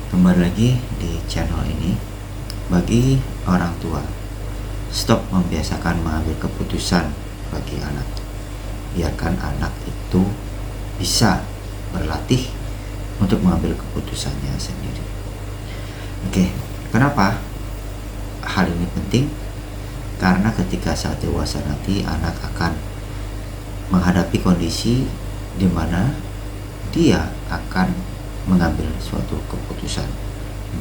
Kembali lagi di channel ini. Bagi orang tua, stop membiasakan mengambil keputusan bagi anak. Biarkan anak itu bisa berlatih untuk mengambil keputusannya sendiri. Oke, kenapa hal ini penting? Karena ketika saat dewasa nanti anak akan menghadapi kondisi di mana dia akan mengambil suatu keputusan,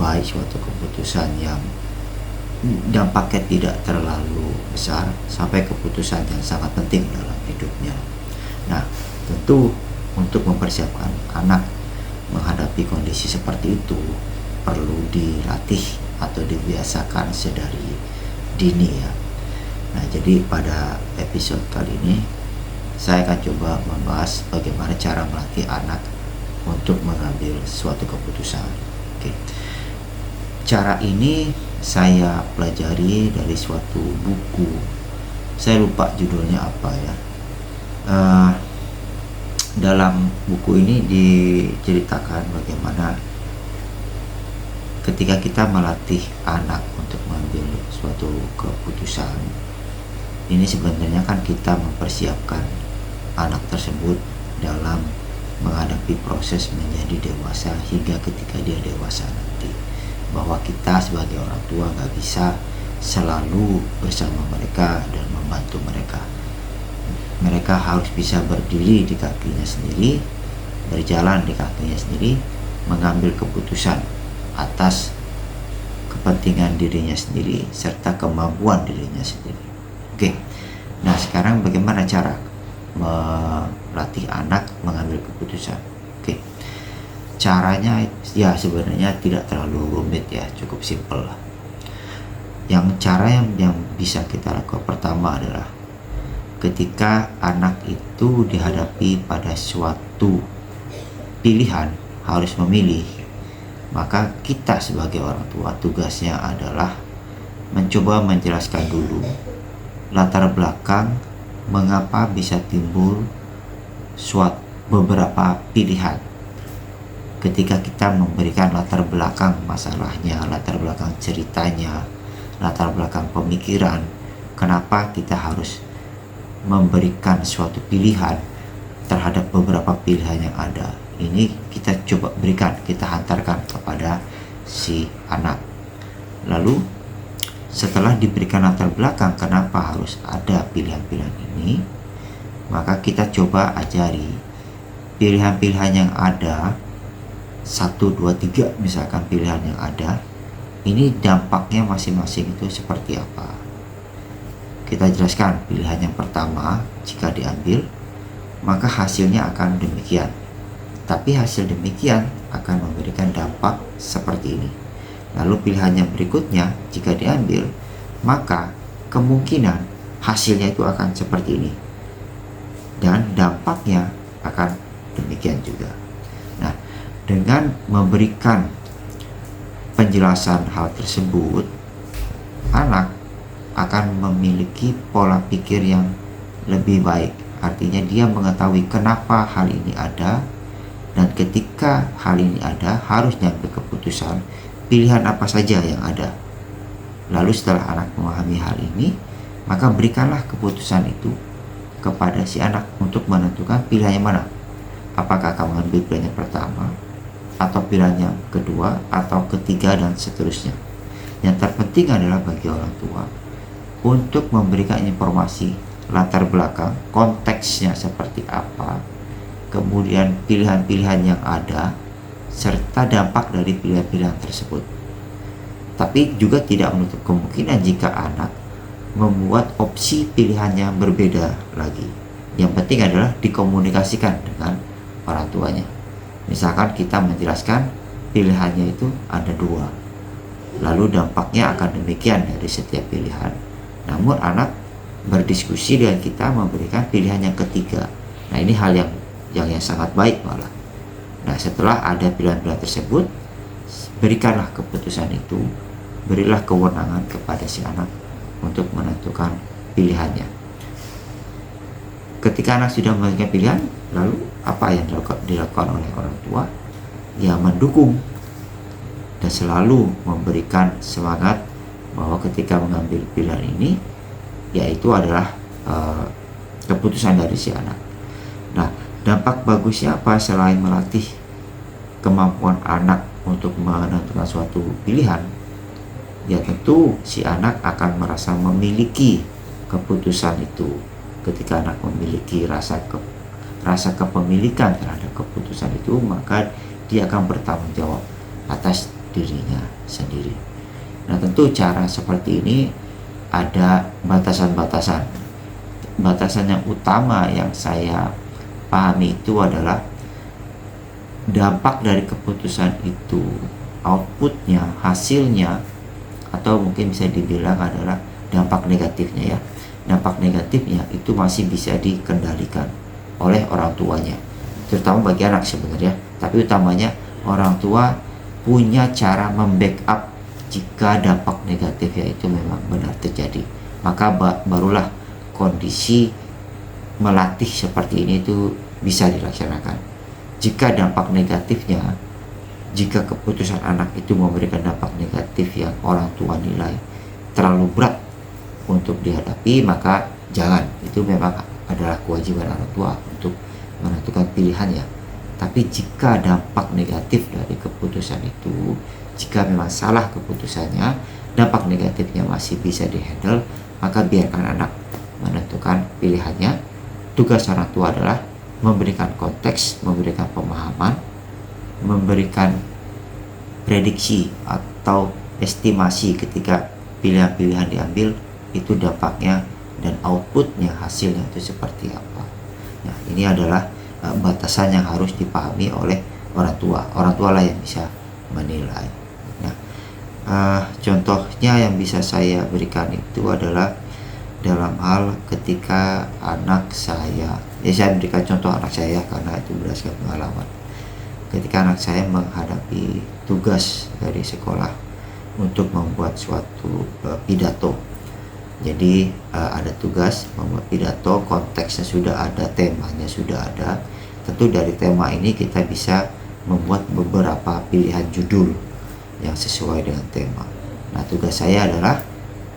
baik suatu keputusan yang dampaknya tidak terlalu besar sampai keputusan yang sangat penting dalam hidupnya. Nah, tentu untuk mempersiapkan anak menghadapi kondisi seperti itu perlu dilatih atau dibiasakan sedari dini ya. Nah, jadi pada episode kali ini saya akan coba membahas bagaimana cara melatih anak untuk mengambil suatu keputusan. Oke. Cara ini saya pelajari dari suatu buku. Saya lupa judulnya apa ya. Dalam buku ini diceritakan bagaimana ketika kita melatih anak untuk mengambil suatu keputusan, ini sebenarnya kan kita mempersiapkan anak tersebut dalam menghadapi proses menjadi dewasa hingga ketika dia dewasa nanti, bahwa kita sebagai orang tua nggak bisa selalu bersama mereka dan membantu mereka. Mereka harus bisa berdiri di kakinya sendiri, berjalan di kakinya sendiri, mengambil keputusan atas kepentingan dirinya sendiri serta kemampuan dirinya sendiri. Oke, nah sekarang bagaimana cara melatih anak mengambil keputusan? Oke, caranya ya sebenarnya tidak terlalu rumit ya, cukup simpel lah. Yang bisa kita lakukan pertama adalah ketika anak itu dihadapi pada suatu pilihan harus memilih, maka kita sebagai orang tua tugasnya adalah mencoba menjelaskan dulu latar belakang mengapa bisa timbul beberapa pilihan. Ketika kita memberikan latar belakang masalahnya, latar belakang ceritanya, latar belakang pemikiran, kenapa kita harus memberikan suatu pilihan terhadap beberapa pilihan yang ada, ini kita coba berikan, kita hantarkan kepada si anak. Lalu setelah diberikan latar belakang kenapa harus ada pilihan-pilihan ini, maka kita coba ajari pilihan-pilihan yang ada, 1, 2, 3 misalkan pilihan yang ada, ini dampaknya masing-masing itu seperti apa. Kita jelaskan pilihan yang pertama, jika diambil maka hasilnya akan demikian, tapi hasil demikian akan memberikan dampak seperti ini. Lalu pilihan yang berikutnya, jika diambil maka kemungkinan hasilnya itu akan seperti ini dan dampaknya akan demikian juga. Nah, dengan memberikan penjelasan hal tersebut, anak akan memiliki pola pikir yang lebih baik. Artinya dia mengetahui kenapa hal ini ada, dan ketika hal ini ada harus diambil keputusan pilihan apa saja yang ada. Lalu setelah anak memahami hal ini, maka berikanlah keputusan itu kepada si anak untuk menentukan pilihan yang mana. Apakah akan mengambil pilihan yang pertama, atau pilihan yang kedua, atau ketiga, dan seterusnya. Yang terpenting adalah bagi orang tua untuk memberikan informasi latar belakang, konteksnya seperti apa, kemudian pilihan-pilihan yang ada, serta dampak dari pilihan-pilihan tersebut. Tapi juga tidak menutup kemungkinan jika anak membuat opsi pilihannya berbeda lagi. Yang penting adalah dikomunikasikan dengan orang tuanya. Misalkan kita menjelaskan pilihannya itu ada 2, lalu dampaknya akan demikian dari setiap pilihan. Namun anak berdiskusi dengan kita memberikan pilihan yang ketiga. Nah, ini hal yang sangat baik malah. Nah, setelah ada pilihan-pilihan tersebut, berikanlah keputusan itu, berilah kewenangan kepada si anak untuk menentukan pilihannya. Ketika anak sudah memiliki pilihan, lalu apa yang dilakukan oleh orang tua? Ya, mendukung dan selalu memberikan semangat bahwa ketika mengambil pilihan ini, yaitu adalah keputusan dari si anak. Nah, dampak bagusnya apa selain melatih kemampuan anak untuk menentukan suatu pilihan? Ya tentu si anak akan merasa memiliki keputusan itu. Ketika anak memiliki rasa kepemilikan terhadap keputusan itu, maka dia akan bertanggung jawab atas dirinya sendiri. Nah, tentu cara seperti ini ada batasan-batasan. Batasan yang utama yang saya pahami itu adalah dampak dari keputusan itu, outputnya, hasilnya, atau mungkin bisa dibilang adalah dampak negatifnya ya. Dampak negatifnya itu masih bisa dikendalikan oleh orang tuanya, terutama bagi anak sebenarnya, tapi utamanya orang tua punya cara membackup jika dampak negatifnya itu memang benar terjadi. Maka barulah kondisi melatih seperti ini itu bisa dilaksanakan. Jika dampak negatifnya, jika keputusan anak itu memberikan dampak negatif yang orang tua nilai terlalu berat untuk dihadapi, maka jangan. Itu memang adalah kewajiban orang tua untuk menentukan pilihannya. Tapi jika dampak negatif dari keputusan itu, jika memang salah keputusannya, dampak negatifnya masih bisa dihandle, maka biarkan anak menentukan pilihannya. Tugas orang tua adalah memberikan konteks, memberikan pemahaman, memberikan prediksi atau estimasi ketika pilihan-pilihan diambil itu dampaknya dan outputnya, hasilnya itu seperti apa. Nah, ini adalah batasan yang harus dipahami oleh orang tua. Orang tua lah yang bisa menilai. Nah, contohnya yang bisa saya berikan itu adalah dalam hal ketika anak saya, saya berikan contoh anak saya karena itu berdasarkan pengalaman. Ketika anak saya menghadapi tugas dari sekolah untuk membuat suatu pidato. Jadi ada tugas membuat pidato, konteksnya sudah ada, temanya sudah ada. Tentu dari tema ini kita bisa membuat beberapa pilihan judul yang sesuai dengan tema. Nah, tugas saya adalah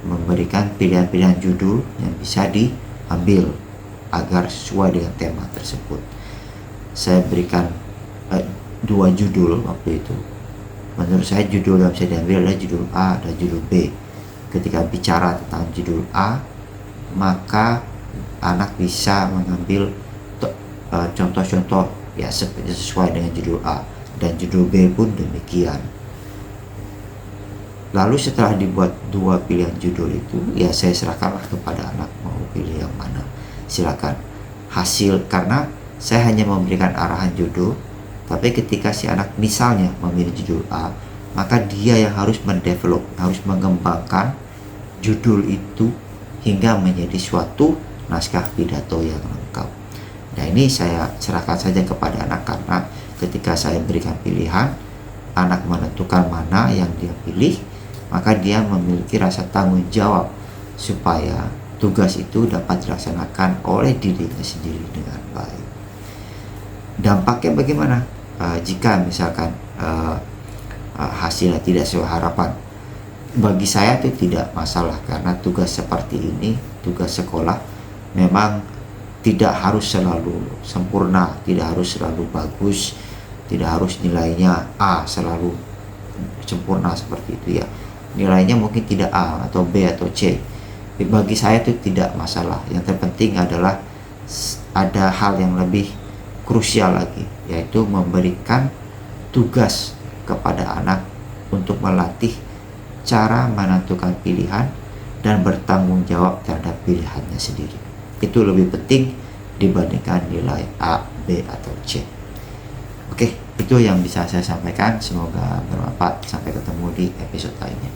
memberikan pilihan-pilihan judul yang bisa diambil agar sesuai dengan tema tersebut. Saya berikan 2 judul waktu itu. Menurut saya judul yang bisa diambil adalah judul A dan judul B. Ketika bicara tentang judul A, maka anak bisa mengambil contoh-contoh ya sesuai dengan judul A, dan judul B pun demikian. Lalu setelah dibuat 2 pilihan judul itu, ya saya serahkanlah kepada anak mau pilih yang mana. Silakan. Hasil, karena saya hanya memberikan arahan judul, tapi ketika si anak misalnya memilih judul A, maka dia yang harus mendevelop, harus mengembangkan judul itu hingga menjadi suatu naskah pidato yang lengkap. Nah, ini saya serahkan saja kepada anak, karena ketika saya berikan pilihan, anak menentukan mana yang dia pilih, maka dia memiliki rasa tanggung jawab supaya tugas itu dapat dilaksanakan oleh dirinya sendiri dengan baik. Dampaknya bagaimana? Jika misalkan hasilnya tidak sesuai harapan, bagi saya itu tidak masalah, karena tugas seperti ini, tugas sekolah memang tidak harus selalu sempurna, tidak harus selalu bagus, tidak harus nilainya A selalu sempurna seperti itu ya. Nilainya mungkin tidak A atau B atau C. Bagi saya itu tidak masalah. Yang terpenting adalah ada hal yang lebih krusial lagi, yaitu memberikan tugas kepada anak untuk melatih cara menentukan pilihan dan bertanggung jawab terhadap pilihannya sendiri. Itu lebih penting dibandingkan nilai A, B, atau C. Oke, itu yang bisa saya sampaikan. Semoga bermanfaat. Sampai ketemu di episode lainnya.